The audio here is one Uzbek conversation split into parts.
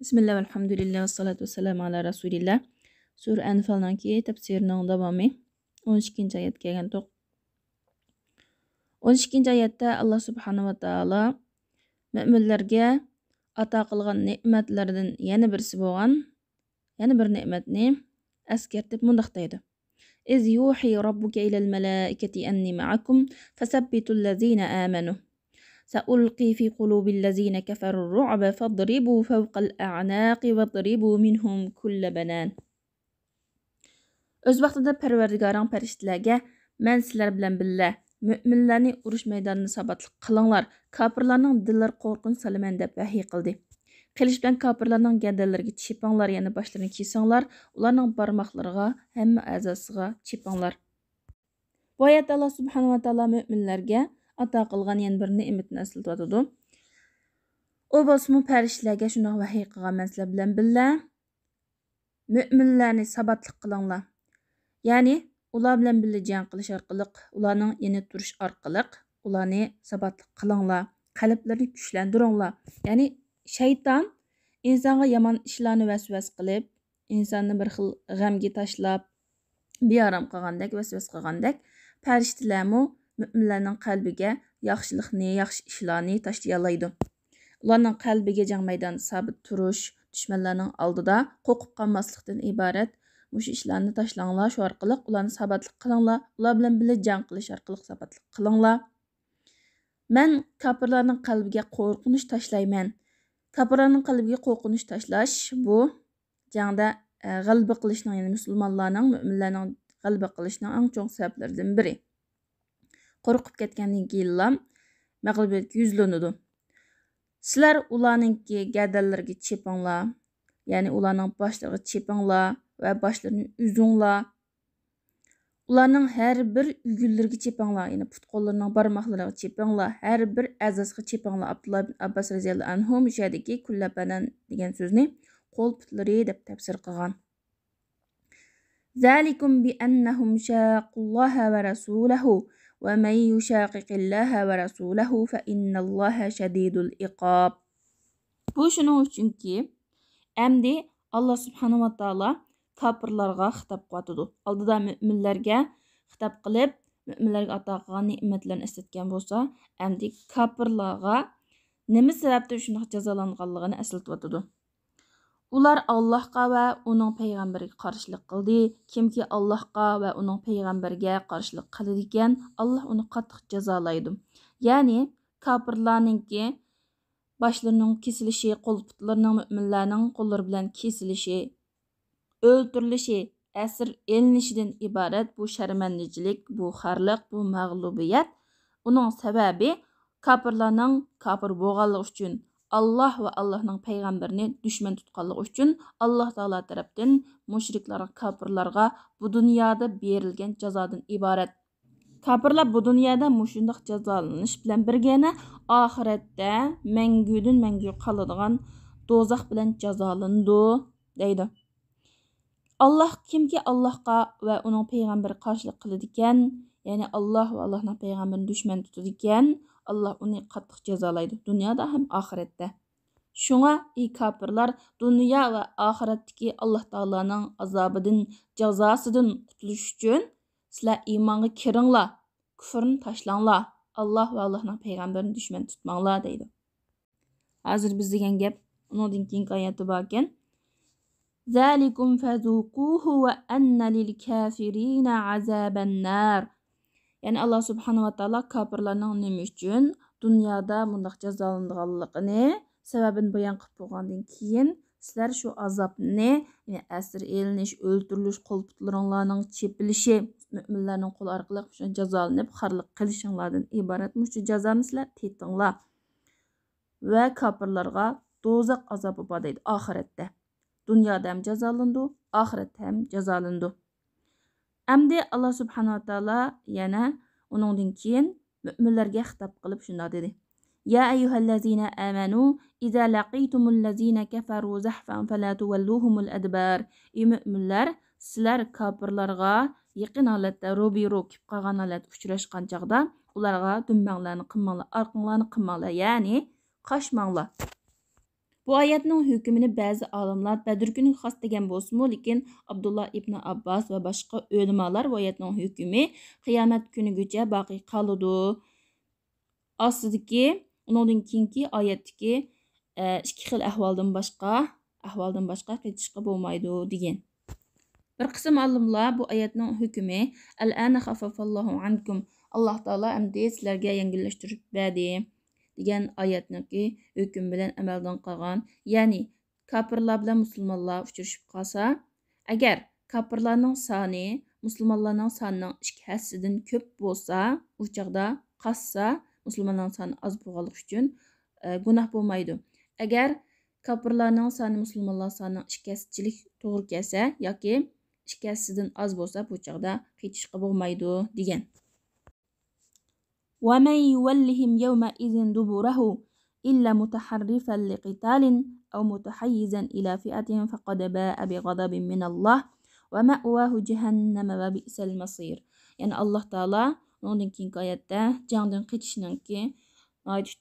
Bismillah, elhamdülillah, ve salatu vesselamu ala Rasulillah. Sura Anfal'nanki tafsirinin davamı 12. ayet kelgan toq. 12. ayette Allah subhanahu wa ta'ala müminlerge ata qılgan nimetlerden yana birisi bolgan yana bir nimetni eskertip mundaq deydi. İz yuhi rabbuke ilal melaiketi enni ma'akum fasabbitul ladzina amanu. سألقي في قلوب الذين كفروا الرعب فاضربوا فوق الأعناق واضربوا منهم كل بنان. Öz vaqtida Parvardigarın farishtalarga men sizlar bilan billa müminlarni urush maydonida sabatlik qilinglar, kafirlarning dillari qo'rqinch salaman deb vahiy qildi. Qilish bilan kafirlarning gandallariga chepinglar, yana boshlarini kesinglar, ularning barmoqlariga hamma a'zosiga chepinglar. Bu oyatda Allah subhanahu wa taolo müminlarga ata qilgan yana bir ne'matni eslatadi. O bo'lsa farishtalarga shunday vahiy qilgan men sizlar bilan billa müminlarni sabatlik qilinglar. Ya'ni ular bilan birga jang qilish orqali, ularning yenib turish orqali ularni sabatlik qilinglar, qalblarini kuchlantiringlar. Ya'ni shayton insonga yomon ishlarni vasvas qilib, insonni bir xil g'amga tashlab, bearam qilgandek, vasvas qilgandek, farishtalarmi müminlarning qalbiga yaxshilikni, yaxshi ishlarni tashlay oladi. Ularning qalbiga jang maydonida sabit turish, dushmanlarning oldida qo'rqib qolmaslikdan iborat mush ishlarni tashlanglar, shu orqali ularni sabatlik qilinglar, ular bilan birga jang qilish orqali sabatlik qilinglar. Men kafirlarning qalbiga qo'rqinish tashlayman. Kafirlarning qalbiga qo'rqinish tashlash bu jangda g'alaba qilishning, ya'ni musulmonlarning, mu'minlarning g'alaba qilishning eng cho'ng sabablaridan biri. Qo'rqib ketgandan keyin mag'lubiyatga yuzlanadi. Sizlar ularningki gadallariga chepinglar, ya'ni ularning boshlariga chepinglar va boshlarini uzinglar. Ularning har bir ugullariga chepinglar, ya'ni put-qo'llarining barmoqlariga chepinglar, har bir a'zosiga chepinglar. Abdullah ibn Abbas roziyallohu anhu mushadiki kullabanan degan so'zni qo'l putlari deb tafsir qilgan. Zalikum bi annahum shaqulloha va rasulahu va man yushaqiqillaha va rasulahu fa innalloha shadidul iqob. Bu shuning uchunki endi Allah subhanahu wa taolo kafirlarga xitob qiladi. Oldida mu'minlarga xitob qilib, mu'minlarga ato qilgan ne'matlarni eslatgan bo'lsa, endi kafirlarga nima sababdan shunday jazolanganligini eslatadi. Ular Allohga va uning payg'ambariga qarshilik qildi. Kimki Allohga va uning payg'ambariga qarshilik qiladi ekan, Alloh uni qattiq jazolaydi. Ya'ni kafirlarningki boshlarining kesilishi, qo'l-putlarining mu'minlarning qo'llari bilan kesilishi, o'ldirilishi, asir elinishidan iborat bu sharmandachilik, bu xarliq, bu mag'lubiyat. Uning sababi kafirlarning kafir bo'lganligi uchun, Allah va Allah'ның payg'ambarini dushman tutganligi uchun Alloh taolo tarafdan mushriklarga, kafirlarga bu dunyoda berilgan jazodan iborat. Kafirlar bu dunyoda mushundaq jazolanish bilan birgina oxiratda mangudan mangu qoladigan do'zax bilan jazolandi deydi. Allah kimki Allohga va uning payg'ambariga qarshilik qiladi ekan, ya'ni Allah va Allohning payg'ambarini dushman tutadi ekan, Allah uni qattiq jazolaydi, dunyoda ham oxiratda. Shunga ey kafirlar, dunyo va oxiratdagi Alloh taolaning azobidan, jazosidan qutulish uchun sizlar iymonga kiringlar, kufrni tashlanglar, Allah va Allohning payg'ambarini dushman tutmanglar deydi. Hozir biz degan gap undan keyingi oyatda bor ekan. Zalikum fazuquhu va anna lil kafirina azaban nar. Ya'ni Allah subhanahu wa taolo kafirlarning nima uchun dunyoda bunday jazolanganligini sababini bayon qilib bo'lgandan keyin sizlar shu azobni, ya'ni asir elinish, o'ldirilish, qo'l-putlaringlarning chepilishi, mu'minlarning qo'li orqali shu jazolanib xarliq qilishinglardan iborat shu jazoni sizlar tetinglar. Va kafirlarga do'zax azobi bor deydi oxiratda. Dunyoda ham jazolandi, oxiratda ham jazolandi. Endi Allah subhanahu wa taolo yana uningdan keyin mu'minlarga xitob qilib shunday dedi. Ya ayyuhallazina amanu idza laqitumul lazina kafaru zahfan fala tuwalluhumul adbar. Ey mu'minlar, sizlar kafirlarga yaqin holatda ro'bi-ro kelib qolgan holatda uchrashgan chaqda ularga dumbanglarni qilmanglar, orqanglarni qilmanglar, ya'ni qochmanglar. Bu Bu oyatning hukmini ba'zi olimlar Badr kuni xos degan bo'lsa-mu, lekin Abdullah ibn Abbas va boshqa ulamolar bu oyatning hukmi qiyomat kunigacha baqiy qoladi. Ostidagi, undan keyingi oyatdagi ikki xil ahvoldan boshqa qaytishga bo'lmaydi degan. Bir qism olimlar bu oyatning hukmi al-ana xaffafallohu ankum. Alloh taolo endi sizlarga yengillashtirib berdi degan oyatniki hukm bilan amaldan qolgan. Ya'ni kofirlar bilan musulmonlar uchrashib qolsa, agar kofirlarning soni musulmonlarning sonining 2 hassidan ko'p bo'lsa, u chaqda qassa musulmonlarning soni oz bo'lganligi uchun gunoh bo'lmaydi. Agar kofirlarning soni musulmonlar sonining 2 hassichilik to'g'ri kelsa yoki 2 hassidan oz bo'lsa, bu chaqda qaytishga bo'lmaydi degan. وَمَنْ يُوَلِّهِمْ يَوْمَئِذٍ دُبُرَهُ إِلَّا مُتَحَرِّفًا لِقِتَالٍ أَوْ مُتَحَيِّزًا إِلَى فِئَةٍ فَقَدْ بَاءَ بِغَضَبٍ مِنَ اللَّهِ وَمَأْوَاهُ جَهَنَّمَ وَبِئْسَ الْمَصِيرُ. Yani Allah Taala ondan keyingi oyatda jangdan qaytishninki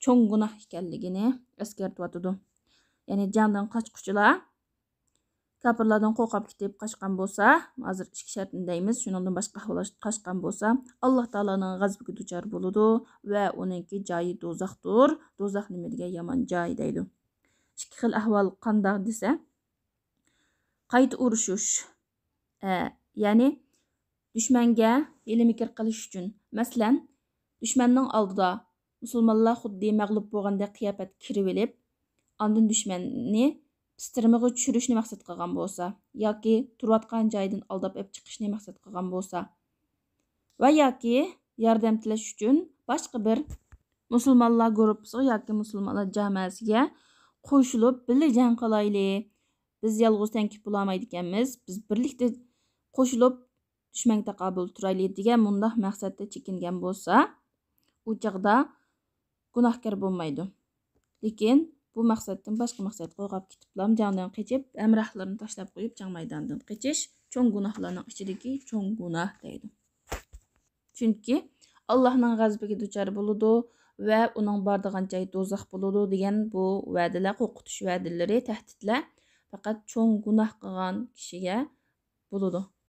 cho'ng gunoh ekanligini eskartib atadi. Yani jangdan qochquchilar kofirlardan qo'rqib ketib qochgan bo'lsa, hozir ikki shartni deymiz, shundan boshqa ahvollar qochgan bo'lsa, Alloh taoloning g'azabiga duchor bo'ladi va uningki joyi do'zaxdir. Do'zax nima degan yomon joy deydi. Ikki xil ahvol qandoq desa, qayta urushish, ya'ni dushmanga hilm-fikr qilish uchun. Masalan, dushmanning oldida musulmonlar xuddi mag'lub bo'lgandek qiyofat kirib olib, ondan dushmanni pistirmig'i tushirishni maqsad qilgan bo'lsa yoki turayotgan joyidan aldab olib chiqishni maqsad qilgan bo'lsa va yoki yordam tilash uchun boshqa bir musulmonlar guruhiga yoki musulmonlar jamoasiga qo'shilib birga jang qilayli. Biz yolg'iz tankib bo'lmaydi ekanmiz. Biz birlikda qo'shilib dushmanga taqobil turayli degan bundoq maqsadda chekingan bo'lsa, u chaqda gunohkor bo'lmaydi. Lekin bu maqsaddan boshqa maqsadga qo'yib ketiblar, jangdan qochib, hamrohlarini tashlab qo'yib, jang maydonidan qochish cho'ng gunohlarning ichidagi cho'ng gunoh deydi. Chunki Allohning g'azabiga duchor bo'ladi va uning boradigan joyi do'zax bo'ladi degan bu va'dalar, qo'rqitish va'dalari, tahdidlar faqat cho'ng gunoh qilgan kishiga bo'ladi.